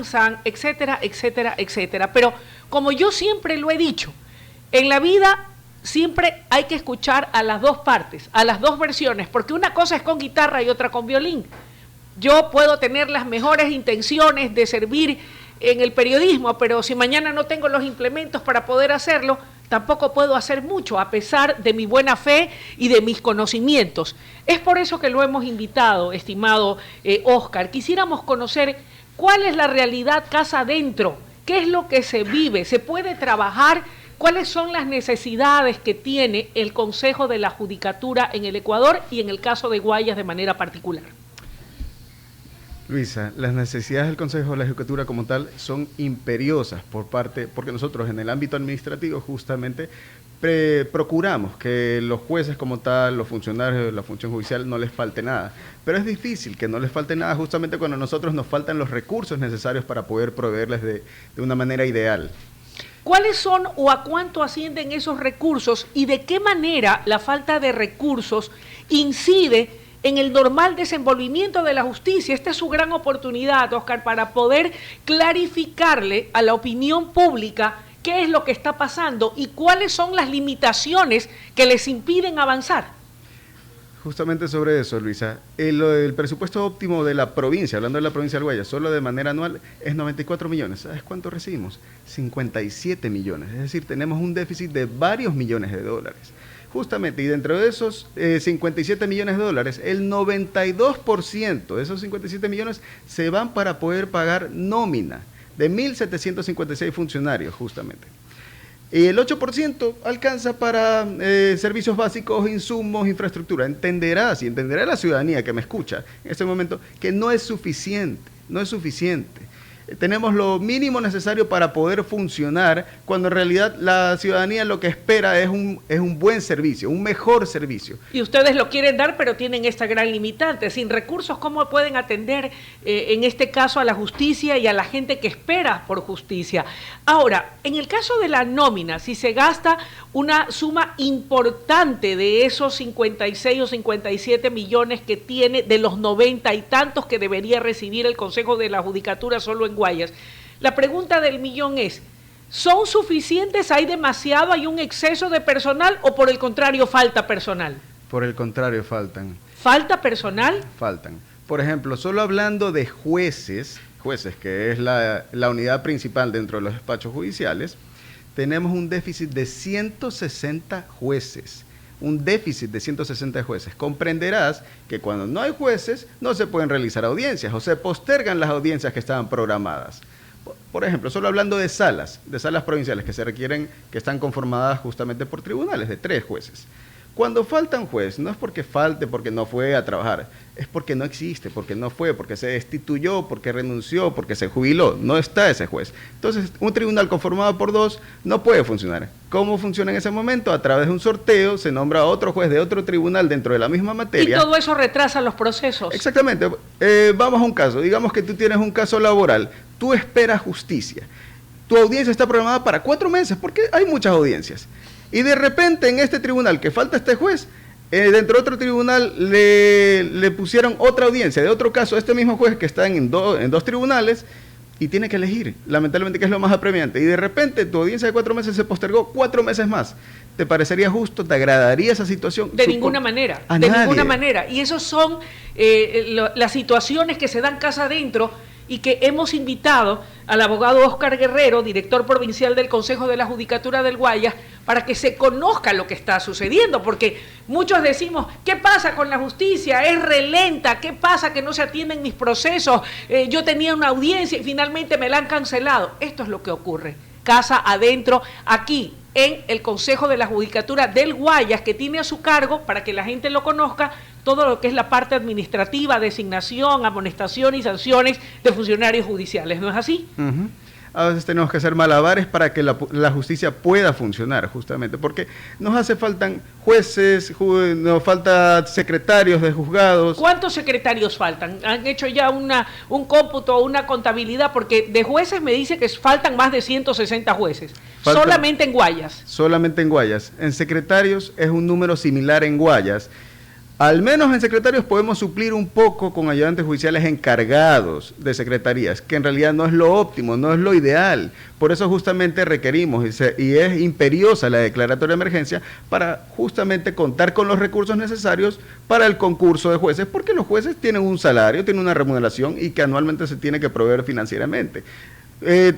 avanzan, etcétera, etcétera, etcétera. Pero como yo siempre lo he dicho, en la vida siempre hay que escuchar a las dos partes, a las dos versiones, porque una cosa es con guitarra y otra con violín. Yo puedo tener las mejores intenciones de servir en el periodismo, pero si mañana no tengo los implementos para poder hacerlo, tampoco puedo hacer mucho, a pesar de mi buena fe y de mis conocimientos. Es por eso que lo hemos invitado, estimado Óscar. Quisiéramos conocer cuál es la realidad casa adentro, qué es lo que se vive, se puede trabajar, cuáles son las necesidades que tiene el Consejo de la Judicatura en el Ecuador y en el caso de Guayas de manera particular. Luisa, las necesidades del Consejo de la Judicatura como tal son imperiosas porque nosotros en el ámbito administrativo justamente procuramos que los jueces como tal, los funcionarios de la función judicial no les falte nada. Pero es difícil que no les falte nada justamente cuando a nosotros nos faltan los recursos necesarios para poder proveerles de una manera ideal. ¿Cuáles son o a cuánto ascienden esos recursos y de qué manera la falta de recursos incide en el normal desenvolvimiento de la justicia? Esta es su gran oportunidad, Óscar, para poder clarificarle a la opinión pública qué es lo que está pasando y cuáles son las limitaciones que les impiden avanzar. Justamente sobre eso, Luisa, el presupuesto óptimo de la provincia, hablando de la provincia del Guayas, solo de manera anual es 94 millones. ¿Sabes cuánto recibimos? 57 millones, es decir, tenemos un déficit de varios millones de dólares. Justamente, y dentro de esos 57 millones de dólares, el 92% de esos 57 millones se van para poder pagar nómina de 1.756 funcionarios, justamente. Y el 8% alcanza para servicios básicos, insumos, infraestructura. Entenderá la ciudadanía que me escucha en este momento que no es suficiente, no es suficiente. Tenemos lo mínimo necesario para poder funcionar, cuando en realidad la ciudadanía lo que espera es un buen servicio, un mejor servicio. Y ustedes lo quieren dar, pero tienen esta gran limitante. Sin recursos, ¿cómo pueden atender en este caso a la justicia y a la gente que espera por justicia? Ahora, en el caso de la nómina, si se gasta una suma importante de esos 56 o 57 millones que tiene de los 90 y tantos que debería recibir el Consejo de la Judicatura solo en Guayas, la pregunta del millón es, ¿son suficientes? ¿Hay demasiado? ¿Hay un exceso de personal o por el contrario falta personal? Por el contrario, faltan. ¿Falta personal? Faltan. Por ejemplo, solo hablando de jueces, que es la unidad principal dentro de los despachos judiciales, tenemos un déficit de 160 jueces. Un déficit de 160 jueces. Comprenderás que cuando no hay jueces no se pueden realizar audiencias o se postergan las audiencias que estaban programadas. Por ejemplo, solo hablando de salas provinciales que se requieren, que están conformadas justamente por tribunales de 3 jueces. Cuando falta un juez, no es porque falte, porque no fue a trabajar, es porque no existe, porque no fue, porque se destituyó, porque renunció, porque se jubiló, no está ese juez. Entonces, un tribunal conformado por 2 no puede funcionar. ¿Cómo funciona en ese momento? A través de un sorteo se nombra a otro juez de otro tribunal dentro de la misma materia. Y todo eso retrasa los procesos. Exactamente. Vamos a un caso. Digamos que tú tienes un caso laboral. Tú esperas justicia. Tu audiencia está programada para 4 meses, porque hay muchas audiencias. Y de repente en este tribunal que falta este juez, dentro de otro tribunal le pusieron otra audiencia de otro caso a este mismo juez que está en dos tribunales y tiene que elegir, lamentablemente, que es lo más apremiante. Y de repente tu audiencia de 4 meses se postergó 4 meses más. ¿Te parecería justo? ¿Te agradaría esa situación? De ninguna manera, de ninguna manera. Y esas son las situaciones que se dan casa adentro y que hemos invitado al abogado Óscar Guerrero, director provincial del Consejo de la Judicatura del Guayas, para que se conozca lo que está sucediendo, porque muchos decimos, ¿qué pasa con la justicia? Es relenta, ¿qué pasa que no se atienden mis procesos? Yo tenía una audiencia y finalmente me la han cancelado. Esto es lo que ocurre, casa adentro, aquí, en el Consejo de la Judicatura del Guayas, que tiene a su cargo, para que la gente lo conozca, todo lo que es la parte administrativa, designación, amonestación y sanciones de funcionarios judiciales, ¿no es así? Uh-huh. A veces tenemos que hacer malabares para que la justicia pueda funcionar, justamente, porque nos hace faltan jueces, nos falta secretarios de juzgados. ¿Cuántos secretarios faltan? ¿Han hecho ya un cómputo o una contabilidad? Porque de jueces me dice que faltan más de 160 jueces, solamente en Guayas. Solamente en Guayas. En secretarios es un número similar en Guayas. Al menos en secretarios podemos suplir un poco con ayudantes judiciales encargados de secretarías, que en realidad no es lo óptimo, no es lo ideal. Por eso justamente requerimos, y es imperiosa la declaratoria de emergencia, para justamente contar con los recursos necesarios para el concurso de jueces, porque los jueces tienen un salario, tienen una remuneración y que anualmente se tiene que proveer financieramente.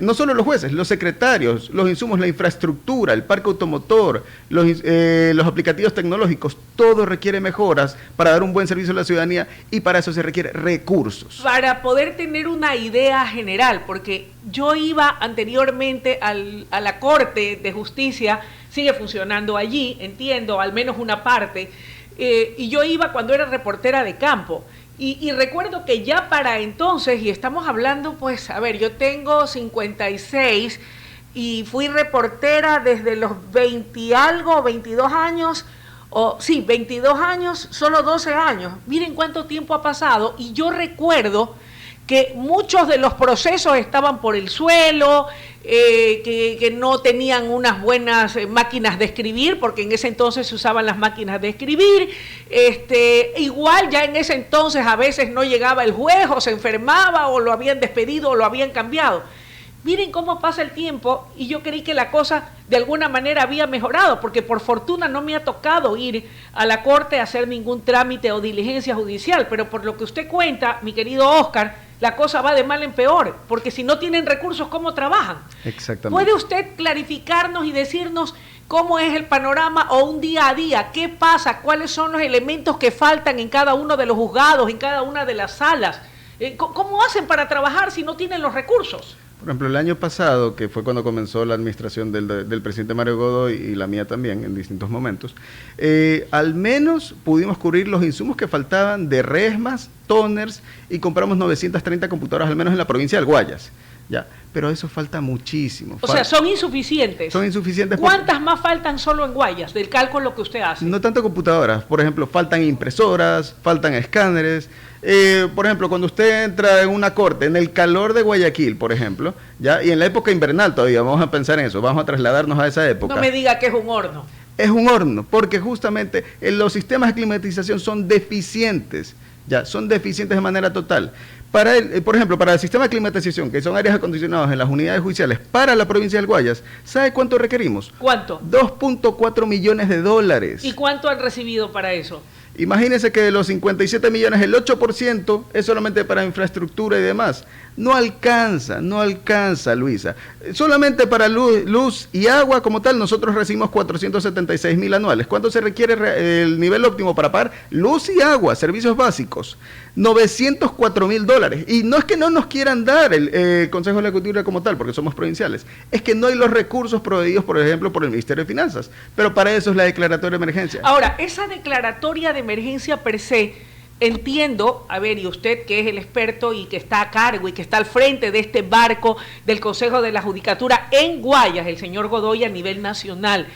No solo los jueces, los secretarios, los insumos, la infraestructura, el parque automotor, los aplicativos tecnológicos, todo requiere mejoras para dar un buen servicio a la ciudadanía y para eso se requiere recursos. Para poder tener una idea general, porque yo iba anteriormente a la Corte de Justicia, sigue funcionando allí, entiendo, al menos una parte, y yo iba cuando era reportera de campo. Y recuerdo que ya para entonces, y estamos hablando, pues, a ver, yo tengo 56 y fui reportera desde los 20 y algo, 22 años, sí, 22 años, solo 12 años. Miren cuánto tiempo ha pasado y yo recuerdo que muchos de los procesos estaban por el suelo, que no tenían unas buenas máquinas de escribir, porque en ese entonces se usaban las máquinas de escribir, igual ya en ese entonces a veces no llegaba el juez, o se enfermaba, o lo habían despedido, o lo habían cambiado. Miren cómo pasa el tiempo, y yo creí que la cosa de alguna manera había mejorado, porque por fortuna no me ha tocado ir a la Corte a hacer ningún trámite o diligencia judicial, pero por lo que usted cuenta, mi querido Oscar, la cosa va de mal en peor, porque si no tienen recursos, ¿cómo trabajan? Exactamente. ¿Puede usted clarificarnos y decirnos cómo es el panorama o un día a día? ¿Qué pasa? ¿Cuáles son los elementos que faltan en cada uno de los juzgados, en cada una de las salas? ¿Cómo hacen para trabajar si no tienen los recursos? Por ejemplo, el año pasado, que fue cuando comenzó la administración del presidente Mario Godoy y la mía también en distintos momentos, al menos pudimos cubrir los insumos que faltaban de resmas, toners, y compramos 930 computadoras al menos en la provincia del Guayas. Ya, pero eso falta muchísimo. O sea, son insuficientes. Son insuficientes. ¿Cuántas más faltan solo en Guayas, del cálculo que usted hace? No tanto computadoras, por ejemplo, faltan impresoras, faltan escáneres. Por ejemplo, cuando usted entra en una corte, en el calor de Guayaquil, por ejemplo, ya, y en la época invernal todavía, vamos a pensar en eso, vamos a trasladarnos a esa época. No me diga que es un horno. Es un horno, porque justamente los sistemas de climatización son deficientes, ya, son deficientes de manera total. Por ejemplo, para el sistema de climatización, que son aires acondicionados en las unidades judiciales para la provincia del Guayas, ¿sabe cuánto requerimos? ¿Cuánto? 2.4 millones de dólares. ¿Y cuánto han recibido para eso? Imagínense que de los 57 millones, el 8% es solamente para infraestructura y demás. No alcanza, Luisa. Solamente para luz y agua como tal, nosotros recibimos 476.000 anuales. ¿Cuánto se requiere el nivel óptimo para pagar luz y agua, servicios básicos? $904.000. Y no es que no nos quieran dar el Consejo de la Cultura como tal, porque somos provinciales. Es que no hay los recursos proveídos, por ejemplo, por el Ministerio de Finanzas. Pero para eso es la declaratoria de emergencia. Ahora, esa declaratoria de emergencia per se, entiendo, a ver, y usted que es el experto y que está a cargo y que está al frente de este barco del Consejo de la Judicatura en Guayas, el señor Godoy, a nivel nacional,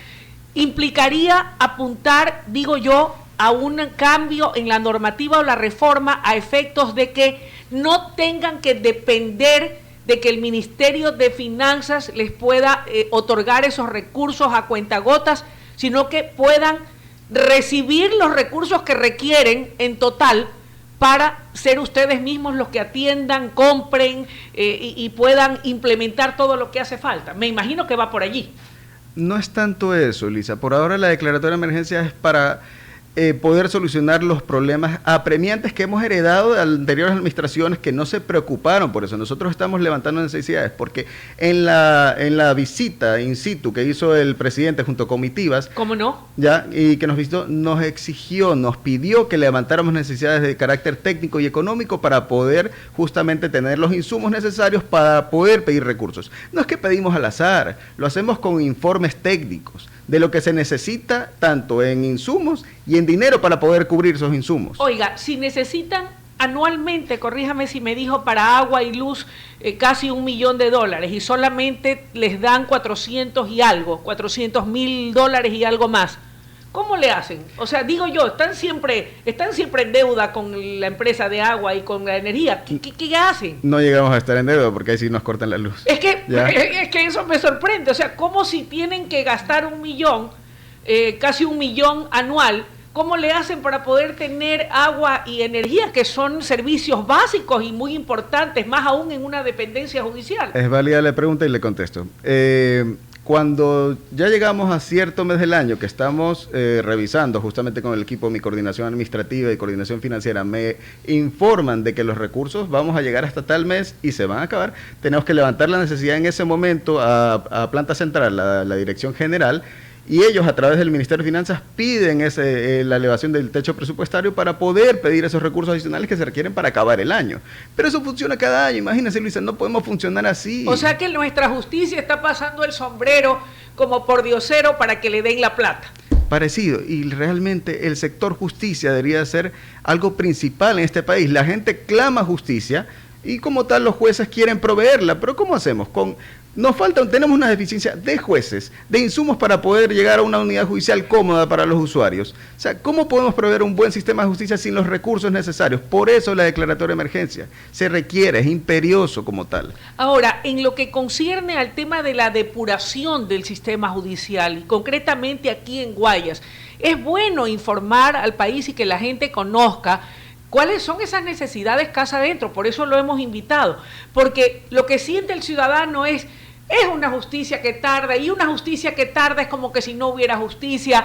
implicaría apuntar, digo yo, a un cambio en la normativa o la reforma a efectos de que no tengan que depender de que el Ministerio de Finanzas les pueda otorgar esos recursos a cuentagotas, sino que puedan recibir los recursos que requieren en total para ser ustedes mismos los que atiendan, compren y puedan implementar todo lo que hace falta. Me imagino que va por allí. No es tanto eso, Lisa. Por ahora la declaratoria de emergencia es para poder solucionar los problemas apremiantes que hemos heredado de anteriores administraciones que no se preocuparon por eso. Nosotros estamos levantando necesidades porque en la visita in situ que hizo el presidente junto a comitivas, ¿cómo no? Ya, y que nos visitó, nos exigió, nos pidió que levantáramos necesidades de carácter técnico y económico para poder justamente tener los insumos necesarios para poder pedir recursos. No es que pedimos al azar, lo hacemos con informes técnicos de lo que se necesita tanto en insumos y en dinero para poder cubrir esos insumos. Oiga, si necesitan anualmente, corríjame si me dijo, para agua y luz casi $1 millón y solamente les dan 400.000 dólares y algo más, ¿cómo le hacen? O sea, digo yo, están siempre en deuda con la empresa de agua y con la energía. ¿Qué hacen? No llegamos a estar en deuda porque ahí sí nos cortan la luz. Es que eso me sorprende. O sea, ¿cómo si tienen que gastar $1 millón, casi $1 millón anual, ¿Cómo le hacen para poder tener agua y energía, que son servicios básicos y muy importantes, más aún en una dependencia judicial? Es válida la pregunta y le contesto. Cuando ya llegamos a cierto mes del año, que estamos revisando justamente con el equipo, mi coordinación administrativa y coordinación financiera, me informan de que los recursos vamos a llegar hasta tal mes y se van a acabar, tenemos que levantar la necesidad en ese momento a Planta Central, la Dirección General, y ellos a través del Ministerio de Finanzas piden la elevación del techo presupuestario para poder pedir esos recursos adicionales que se requieren para acabar el año. Pero eso funciona cada año, imagínense, Luisa, no podemos funcionar así. O sea que nuestra justicia está pasando el sombrero como por diosero para que le den la plata. Parecido, y realmente el sector justicia debería ser algo principal en este país. La gente clama justicia y como tal los jueces quieren proveerla, pero ¿cómo hacemos? Tenemos una deficiencia de jueces, de insumos para poder llegar a una unidad judicial cómoda para los usuarios. O sea, ¿cómo podemos proveer un buen sistema de justicia sin los recursos necesarios? Por eso la declaratoria de emergencia se requiere, es imperioso como tal. Ahora, en lo que concierne al tema de la depuración del sistema judicial, y concretamente aquí en Guayas, es bueno informar al país y que la gente conozca cuáles son esas necesidades casa adentro. Por eso lo hemos invitado, porque lo que siente el ciudadano es una justicia que tarda, y una justicia que tarda es como que si no hubiera justicia.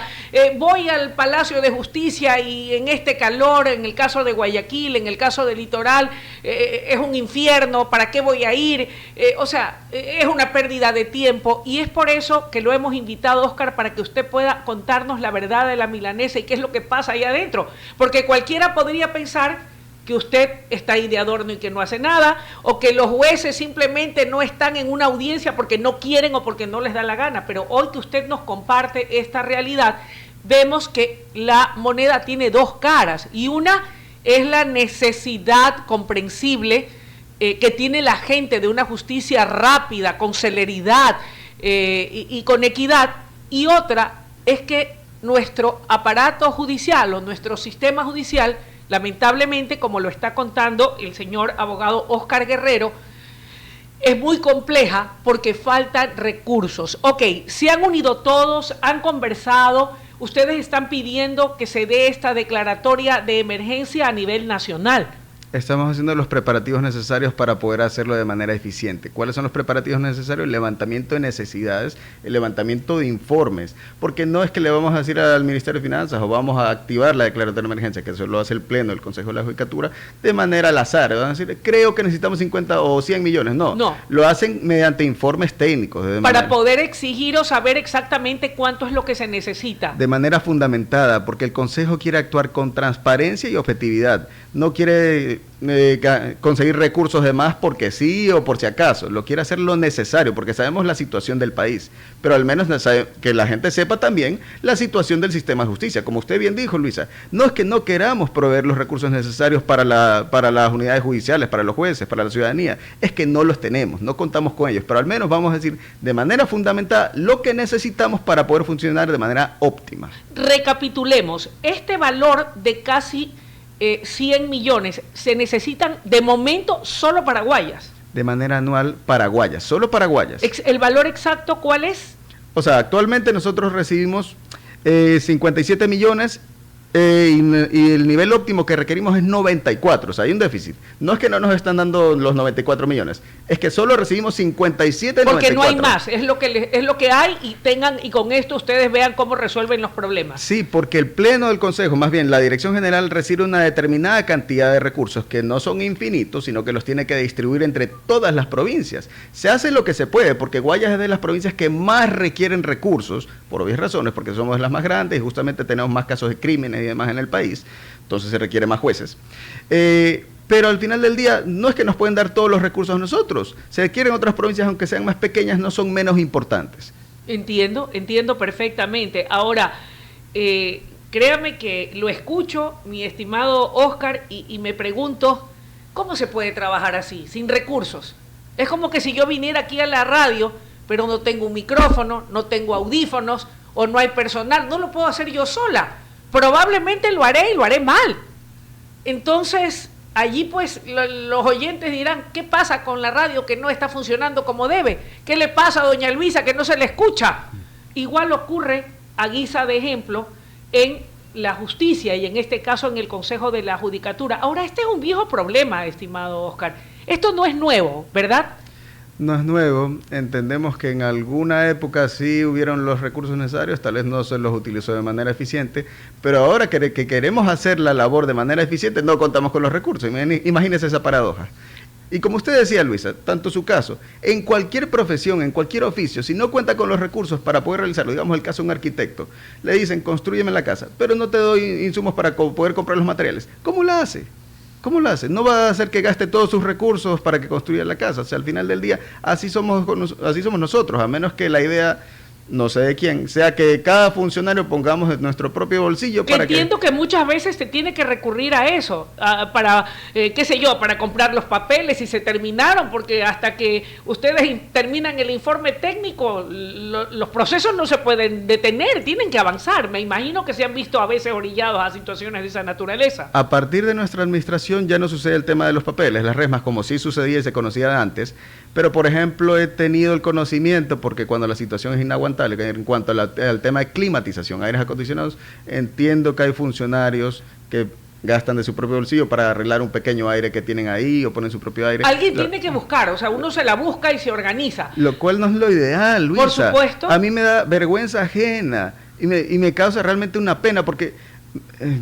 Voy al Palacio de Justicia y en este calor, en el caso de Guayaquil, en el caso del litoral, es un infierno, ¿para qué voy a ir? Es una pérdida de tiempo, y es por eso que lo hemos invitado, Óscar, para que usted pueda contarnos la verdad de la milanesa y qué es lo que pasa ahí adentro, porque cualquiera podría pensar que usted está ahí de adorno y que no hace nada, o que los jueces simplemente no están en una audiencia porque no quieren o porque no les da la gana. Pero hoy que usted nos comparte esta realidad, vemos que la moneda tiene dos caras, y una es la necesidad comprensible que tiene la gente de una justicia rápida, con celeridad y con equidad, y otra es que nuestro aparato judicial o nuestro sistema judicial, lamentablemente, como lo está contando el señor abogado Óscar Guerrero, es muy compleja porque faltan recursos. Ok, se han unido todos, han conversado, ustedes están pidiendo que se dé esta declaratoria de emergencia a nivel nacional. Estamos haciendo los preparativos necesarios para poder hacerlo de manera eficiente. ¿Cuáles son los preparativos necesarios? El levantamiento de necesidades, el levantamiento de informes, porque no es que le vamos a decir al Ministerio de Finanzas o vamos a activar la declaratoria de emergencia, que eso lo hace el Pleno, el Consejo de la Judicatura, de manera al azar. Van a decir, creo que necesitamos 50 o 100 millones. No, lo hacen mediante informes técnicos. Para poder exigir o saber exactamente cuánto es lo que se necesita. De manera fundamentada, porque el Consejo quiere actuar con transparencia y objetividad. No quiere conseguir recursos de más porque sí o por si acaso, lo quiere hacer lo necesario porque sabemos la situación del país, pero al menos que la gente sepa también la situación del sistema de justicia. Como usted bien dijo, Luisa, no es que no queramos proveer los recursos necesarios para las unidades judiciales, para los jueces, para la ciudadanía, es que no los tenemos, no contamos con ellos, pero al menos vamos a decir de manera fundamentada lo que necesitamos para poder funcionar de manera óptima. Recapitulemos, este valor de casi 100 millones se necesitan de momento solo para Guayas. De manera anual para Guayas, solo para Guayas. ¿El valor exacto cuál es? O sea, actualmente nosotros recibimos 57 millones y el nivel óptimo que requerimos es 94, o sea, hay un déficit. No es que no nos están dando los 94 millones, es que solo recibimos 57 porque 94. No hay más, es lo que hay, y con esto ustedes vean cómo resuelven los problemas. Sí, porque el Pleno del Consejo, más bien la Dirección General, recibe una determinada cantidad de recursos que no son infinitos, sino que los tiene que distribuir entre todas las provincias. Se hace lo que se puede, porque Guayas es de las provincias que más requieren recursos, por obvias razones, porque somos las más grandes y justamente tenemos más casos de crímenes y demás en el país, entonces se requiere más jueces. Pero al final del día no es que nos pueden dar todos los recursos a nosotros, se requieren otras provincias, aunque sean más pequeñas, no son menos importantes. Entiendo perfectamente. Ahora, créame que lo escucho, mi estimado Óscar, y me pregunto, ¿cómo se puede trabajar así, sin recursos? Es como que si yo viniera aquí a la radio, pero no tengo un micrófono, no tengo audífonos, o no hay personal, no lo puedo hacer yo sola. Probablemente lo haré y lo haré mal. Entonces, allí pues los oyentes dirán, ¿qué pasa con la radio que no está funcionando como debe? ¿Qué le pasa a doña Luisa que no se le escucha? Igual ocurre, a guisa de ejemplo, en la justicia y en este caso en el Consejo de la Judicatura. Ahora, este es un viejo problema, estimado Oscar. Esto no es nuevo, ¿verdad? No es nuevo, entendemos que en alguna época sí hubieron los recursos necesarios, tal vez no se los utilizó de manera eficiente, pero ahora que queremos hacer la labor de manera eficiente no contamos con los recursos. Imagínese esa paradoja. Y como usted decía, Luisa, tanto su caso, en cualquier profesión, en cualquier oficio, si no cuenta con los recursos para poder realizarlo, digamos el caso de un arquitecto, le dicen, constrúyeme la casa, pero no te doy insumos para poder comprar los materiales. ¿Cómo la hace? ¿Cómo lo hace? No va a hacer que gaste todos sus recursos para que construya la casa. O sea, al final del día, así somos nosotros, a menos que la idea, no sé de quién, sea que cada funcionario pongamos de nuestro propio bolsillo para entiendo que muchas veces se tiene que recurrir a eso, para, qué sé yo, para comprar los papeles y se terminaron, porque hasta que ustedes terminan el informe técnico, los procesos no se pueden detener, tienen que avanzar. Me imagino que se han visto a veces orillados a situaciones de esa naturaleza. A partir de nuestra administración ya no sucede el tema de los papeles, las resmas, como sí sucedía y se conocía antes, pero por ejemplo he tenido el conocimiento, porque cuando la situación es inaguantable, en cuanto al tema de climatización, aires acondicionados, entiendo que hay funcionarios que gastan de su propio bolsillo para arreglar un pequeño aire que tienen ahí o ponen su propio aire. Alguien tiene que buscar, o sea, uno se la busca y se organiza. Lo cual no es lo ideal, Luisa. Por supuesto. A mí me da vergüenza ajena y me causa realmente una pena porque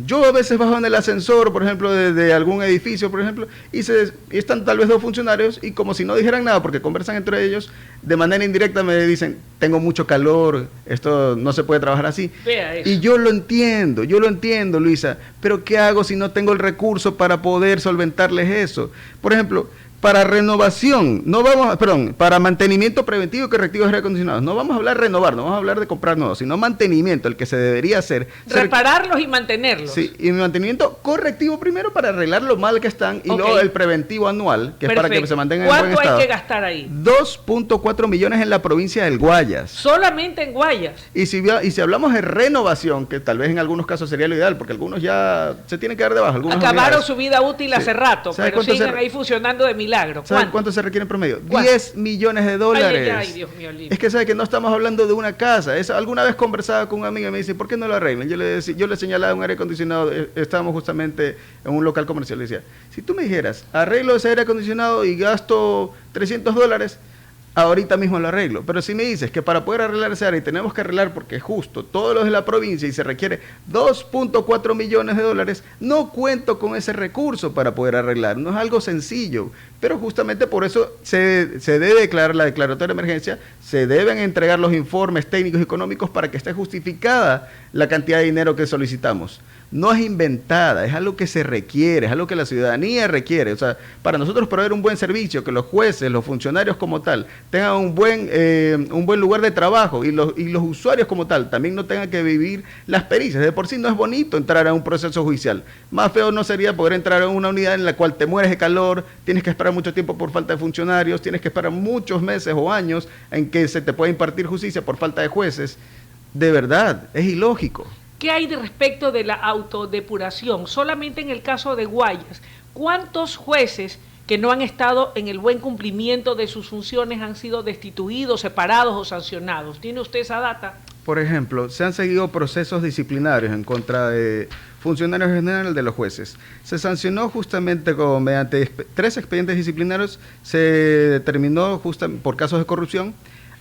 yo a veces bajo en el ascensor, por ejemplo, de algún edificio, por ejemplo, y están tal vez dos funcionarios y como si no dijeran nada, porque conversan entre ellos, de manera indirecta me dicen, tengo mucho calor, esto no se puede trabajar así. Vea eso. Y yo lo entiendo, Luisa, pero ¿qué hago si no tengo el recurso para poder solventarles eso? Por ejemplo, para renovación, para mantenimiento preventivo y correctivo de aire acondicionados, no vamos a hablar de renovar, no vamos a hablar de comprar nuevos, sino mantenimiento, el que se debería hacer. Repararlos y mantenerlos. Sí, y mantenimiento correctivo primero para arreglar lo mal que están y luego el preventivo anual, que es para que se mantengan en buen estado. ¿Cuánto hay que gastar ahí? 2.4 millones en la provincia del Guayas. Solamente en Guayas. Y si hablamos de renovación, que tal vez en algunos casos sería lo ideal, porque algunos ya se tienen que dar de baja. Acabaron unidades. Su vida útil hace rato, pero siguen ahí funcionando de milagro. ¿Saben cuánto se requiere en promedio? 10 millones de dólares. Ay, Dios mío, es que sabe que no estamos hablando de una casa. Alguna vez conversaba con un amigo y me dice, ¿por qué no lo arreglan? Yo le señalaba un aire acondicionado, estábamos justamente en un local comercial, le decía, si tú me dijeras, arreglo ese aire acondicionado y gasto $300, ahorita mismo lo arreglo. Pero si me dices que para poder arreglar ese área tenemos que arreglar porque es justo todos los de la provincia y se requiere 2.4 millones de dólares, no cuento con ese recurso para poder arreglar. No es algo sencillo, pero justamente por eso se debe declarar la declaratoria de emergencia, se deben entregar los informes técnicos y económicos para que esté justificada la cantidad de dinero que solicitamos. No es inventada, es algo que se requiere, es algo que la ciudadanía requiere. O sea, para nosotros proveer un buen servicio, que los jueces, los funcionarios como tal, tengan un buen lugar de trabajo y los usuarios como tal también no tengan que vivir las pericias. De por sí no es bonito entrar a un proceso judicial. Más feo no sería poder entrar a una unidad en la cual te mueres de calor, tienes que esperar mucho tiempo por falta de funcionarios, tienes que esperar muchos meses o años en que se te pueda impartir justicia por falta de jueces. De verdad, es ilógico. ¿Qué hay de respecto de la autodepuración? Solamente en el caso de Guayas, ¿cuántos jueces que no han estado en el buen cumplimiento de sus funciones han sido destituidos, separados o sancionados? ¿Tiene usted esa data? Por ejemplo, se han seguido procesos disciplinarios en contra de funcionarios generales de los jueces. Se sancionó justamente mediante 3 expedientes disciplinarios, se determinó justamente por casos de corrupción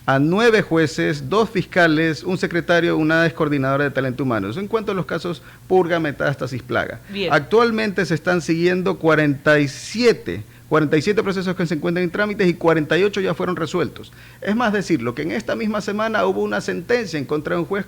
a 9 jueces, 2 fiscales, un secretario, una excoordinadora de talento humano. Eso en cuanto a los casos purga, metástasis, plaga. Bien. Actualmente se están siguiendo 47 procesos que se encuentran en trámites y 48 ya fueron resueltos. Es más decirlo, que en esta misma semana hubo una sentencia en contra de un juez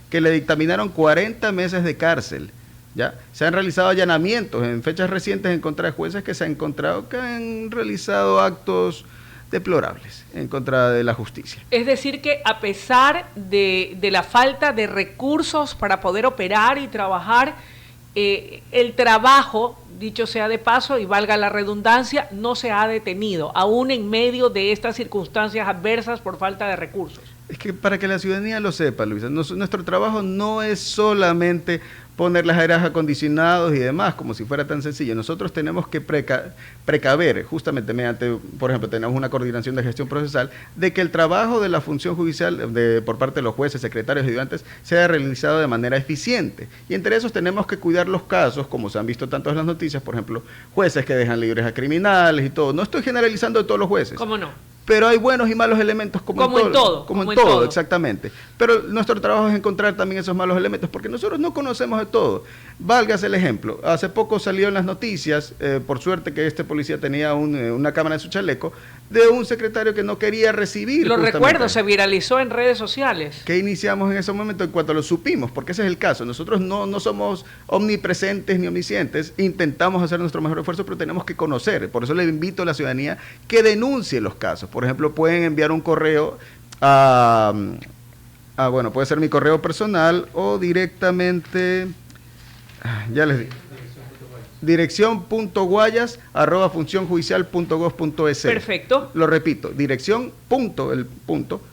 que le dictaminaron 40 meses de cárcel. ¿Ya? Se han realizado allanamientos en fechas recientes en contra de jueces que se han encontrado que han realizado actos deplorables en contra de la justicia. Es decir que a pesar de la falta de recursos para poder operar y trabajar, el trabajo, dicho sea de paso y valga la redundancia, no se ha detenido, aún en medio de estas circunstancias adversas por falta de recursos. Es que para que la ciudadanía lo sepa, Luisa, nuestro trabajo no es solamente ponerles aires acondicionados y demás, como si fuera tan sencillo. Nosotros tenemos que precaver, justamente mediante, por ejemplo, tenemos una coordinación de gestión procesal, de que el trabajo de la función judicial por parte de los jueces, secretarios y ayudantes sea realizado de manera eficiente. Y entre esos tenemos que cuidar los casos, como se han visto tanto en las noticias, por ejemplo, jueces que dejan libres a criminales y todo. No estoy generalizando de todos los jueces. ¿Cómo no? Pero hay buenos y malos elementos como en todo. Como en todo, exactamente. Pero nuestro trabajo es encontrar también esos malos elementos, porque nosotros no conocemos de todo. Válgase el ejemplo. Hace poco salió en las noticias, por suerte que este policía tenía una cámara en su chaleco, de un secretario que no quería recibir. Lo recuerdo, se viralizó en redes sociales. ¿Qué iniciamos en ese momento en cuanto lo supimos? Porque ese es el caso. Nosotros no somos omnipresentes ni omniscientes, intentamos hacer nuestro mejor esfuerzo, pero tenemos que conocer. Por eso le invito a la ciudadanía que denuncie los casos. Por ejemplo, pueden enviar un correo bueno, puede ser mi correo personal o directamente, ya les digo, dirección.guayas@funcionjudicial.gov.es. Perfecto. Lo repito,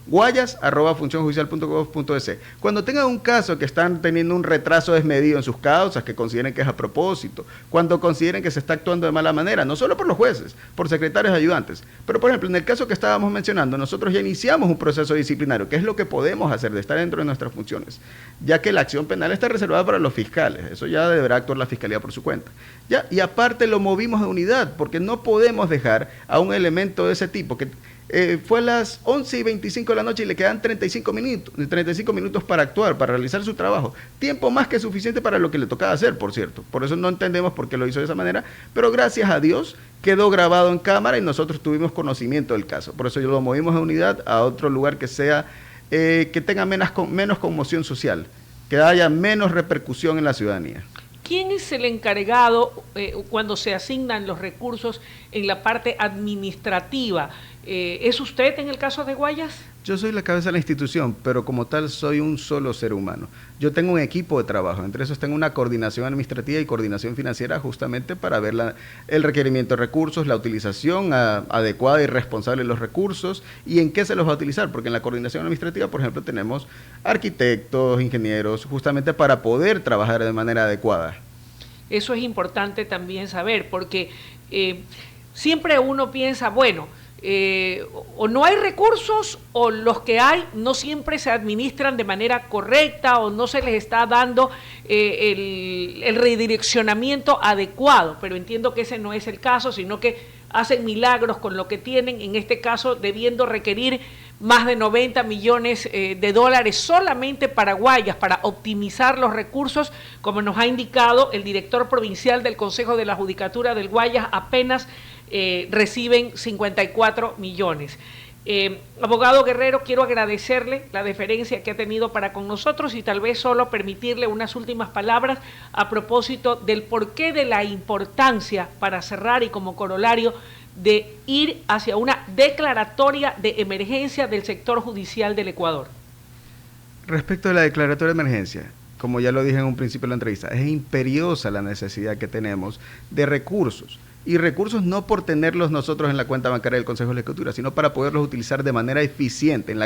guayas@funcionjudicial.gov.es. Cuando tengan un caso que están teniendo un retraso desmedido en sus causas, que consideren que es a propósito, cuando consideren que se está actuando de mala manera, no solo por los jueces, por secretarios y ayudantes, pero por ejemplo, en el caso que estábamos mencionando, nosotros ya iniciamos un proceso disciplinario, que es lo que podemos hacer, de estar dentro de nuestras funciones, ya que la acción penal está reservada para los fiscales, eso ya deberá actuar la Fiscalía por su cuenta. ¿Ya? Y aparte lo movimos de unidad, porque no podemos dejar a un elemento de ese tipo, que fue a las 11:25 de la noche y le quedan 35 minutos para actuar, para realizar su trabajo. Tiempo más que suficiente para lo que le tocaba hacer, por cierto. Por eso no entendemos por qué lo hizo de esa manera, pero gracias a Dios quedó grabado en cámara y nosotros tuvimos conocimiento del caso. Por eso lo movimos de unidad a otro lugar que sea, que tenga menos conmoción social, que haya menos repercusión en la ciudadanía. ¿Quién es el encargado cuando se asignan los recursos en la parte administrativa? ¿Es usted en el caso de Guayas? Yo soy la cabeza de la institución, pero como tal soy un solo ser humano. Yo tengo un equipo de trabajo, entre esos tengo una coordinación administrativa y coordinación financiera justamente para ver el requerimiento de recursos, la utilización adecuada y responsable de los recursos y en qué se los va a utilizar, porque en la coordinación administrativa, por ejemplo, tenemos arquitectos, ingenieros, justamente para poder trabajar de manera adecuada. Eso es importante también saber, porque siempre uno piensa, bueno, o no hay recursos o los que hay no siempre se administran de manera correcta o no se les está dando el redireccionamiento adecuado, pero entiendo que ese no es el caso, sino que hacen milagros con lo que tienen, en este caso debiendo requerir más de 90 millones de dólares solamente para Guayas, para optimizar los recursos, como nos ha indicado el director provincial del Consejo de la Judicatura del Guayas, apenas reciben 54 millones. Abogado Guerrero, quiero agradecerle la deferencia que ha tenido para con nosotros y tal vez solo permitirle unas últimas palabras a propósito del porqué de la importancia, para cerrar y como corolario, de ir hacia una declaratoria de emergencia del sector judicial del Ecuador. Respecto a la declaratoria de emergencia, como ya lo dije en un principio de la entrevista, es imperiosa la necesidad que tenemos de recursos. Y recursos no por tenerlos nosotros en la cuenta bancaria del Consejo de la Judicatura, sino para poderlos utilizar de manera eficiente.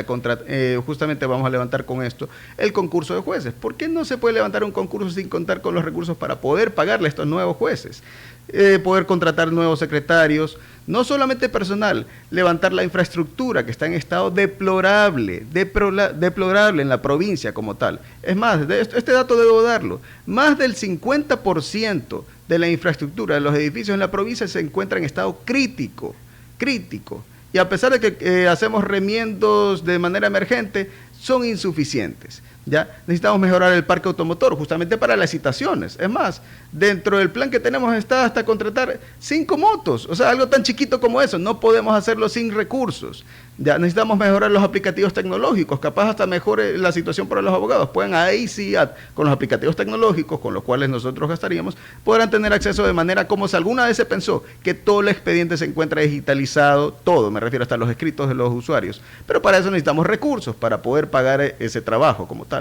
Justamente vamos a levantar con esto el concurso de jueces. ¿Por qué no se puede levantar un concurso sin contar con los recursos para poder pagarle a estos nuevos jueces? Poder contratar nuevos secretarios, no solamente personal, levantar la infraestructura que está en estado deplorable en la provincia como tal. Es más, este dato debo darlo, más del 50% de la infraestructura de los edificios en la provincia se encuentra en estado crítico. Y a pesar de que hacemos remiendos de manera emergente, son insuficientes. ¿Ya? Necesitamos mejorar el parque automotor justamente para las citaciones. Es más, dentro del plan que tenemos está hasta contratar 5 motos. O sea, algo tan chiquito como eso. No podemos hacerlo sin recursos. Ya necesitamos mejorar los aplicativos tecnológicos. Capaz hasta mejore la situación para los abogados. Pueden ahí sí, con los aplicativos tecnológicos con los cuales nosotros gastaríamos, podrán tener acceso de manera como si alguna vez se pensó que todo el expediente se encuentra digitalizado, todo, me refiero hasta los escritos de los usuarios. Pero para eso necesitamos recursos, para poder pagar ese trabajo como tal.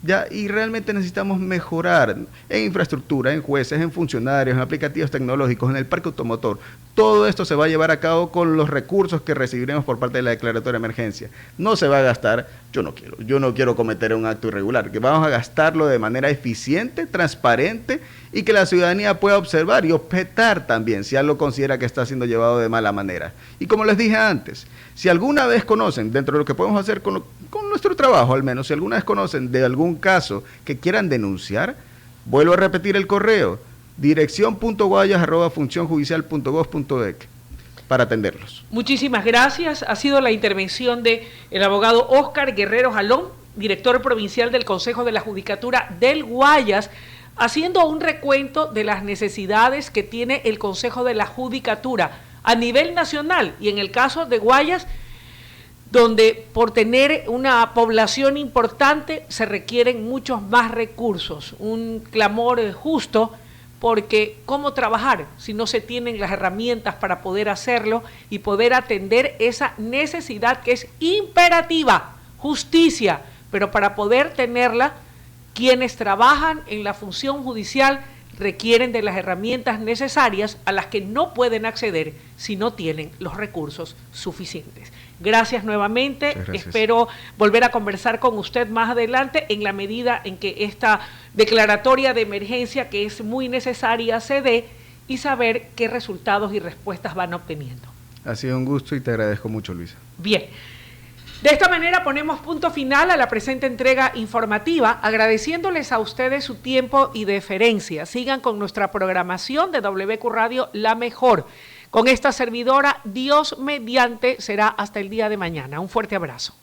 Ya, y realmente necesitamos mejorar en infraestructura, en jueces, en funcionarios, en aplicativos tecnológicos, en el parque automotor. Todo esto se va a llevar a cabo con los recursos que recibiremos por parte de la declaratoria de emergencia. No se va a gastar, yo no quiero cometer un acto irregular, que vamos a gastarlo de manera eficiente, transparente y que la ciudadanía pueda observar y objetar también si algo considera que está siendo llevado de mala manera. Y como les dije antes, si alguna vez conocen, dentro de lo que podemos hacer con nuestro trabajo al menos, si alguna vez conocen de algún caso que quieran denunciar, vuelvo a repetir el correo, dirección.guayas@funcionjudicial.gov.ec para atenderlos. Muchísimas gracias. Ha sido la intervención del abogado Óscar Guerrero Jalón, director provincial del Consejo de la Judicatura del Guayas, haciendo un recuento de las necesidades que tiene el Consejo de la Judicatura a nivel nacional y en el caso de Guayas, donde por tener una población importante se requieren muchos más recursos. Un clamor justo, porque ¿cómo trabajar si no se tienen las herramientas para poder hacerlo y poder atender esa necesidad que es imperativa? Justicia, pero para poder tenerla, quienes trabajan en la función judicial requieren de las herramientas necesarias a las que no pueden acceder si no tienen los recursos suficientes. Gracias nuevamente, gracias. Espero volver a conversar con usted más adelante en la medida en que esta declaratoria de emergencia, que es muy necesaria, se dé y saber qué resultados y respuestas van obteniendo. Ha sido un gusto y te agradezco mucho, Luisa. Bien. De esta manera ponemos punto final a la presente entrega informativa, agradeciéndoles a ustedes su tiempo y deferencia. Sigan con nuestra programación de WQ Radio La Mejor. Con esta servidora, Dios mediante, será hasta el día de mañana. Un fuerte abrazo.